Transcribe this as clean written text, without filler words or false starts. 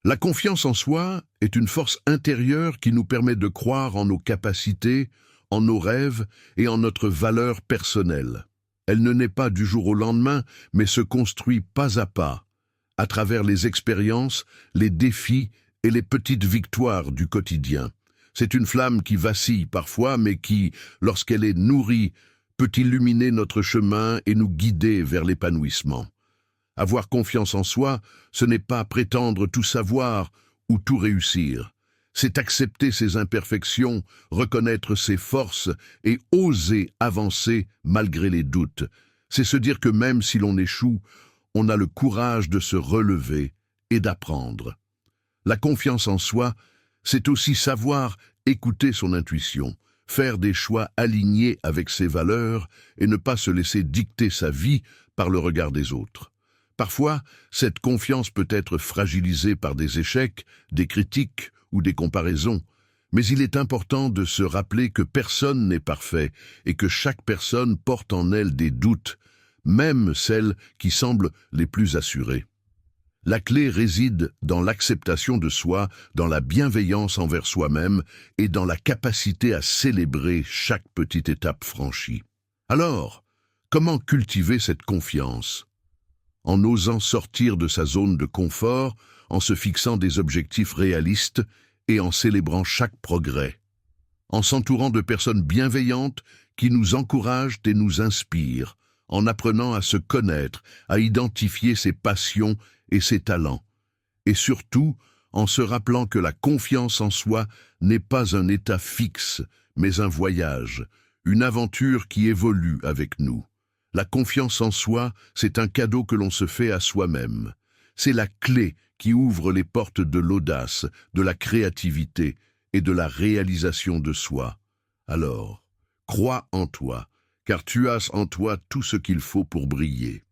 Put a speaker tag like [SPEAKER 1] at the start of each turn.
[SPEAKER 1] La confiance en soi est une force intérieure qui nous permet de croire en nos capacités, en nos rêves et en notre valeur personnelle. Elle ne naît pas du jour au lendemain, mais se construit pas à travers les expériences, les défis et les petites victoires du quotidien. C'est une flamme qui vacille parfois, mais qui, lorsqu'elle est nourrie, peut illuminer notre chemin et nous guider vers l'épanouissement. Avoir confiance en soi, ce n'est pas prétendre tout savoir ou tout réussir. C'est accepter ses imperfections, reconnaître ses forces et oser avancer malgré les doutes. C'est se dire que même si l'on échoue, on a le courage de se relever et d'apprendre. La confiance en soi, c'est aussi savoir écouter son intuition, faire des choix alignés avec ses valeurs et ne pas se laisser dicter sa vie par le regard des autres. Parfois, cette confiance peut être fragilisée par des échecs, des critiques ou des comparaisons, mais il est important de se rappeler que personne n'est parfait et que chaque personne porte en elle des doutes, même celles qui semblent les plus assurées. La clé réside dans l'acceptation de soi, dans la bienveillance envers soi-même et dans la capacité à célébrer chaque petite étape franchie. Alors, comment cultiver cette confiance ? En osant sortir de sa zone de confort, en se fixant des objectifs réalistes et en célébrant chaque progrès. En s'entourant de personnes bienveillantes qui nous encouragent et nous inspirent, en apprenant à se connaître, à identifier ses passions et ses talents. Et surtout, en se rappelant que la confiance en soi n'est pas un état fixe, mais un voyage, une aventure qui évolue avec nous. La confiance en soi, c'est un cadeau que l'on se fait à soi-même. C'est la clé qui ouvre les portes de l'audace, de la créativité et de la réalisation de soi. Alors, crois en toi, car tu as en toi tout ce qu'il faut pour briller.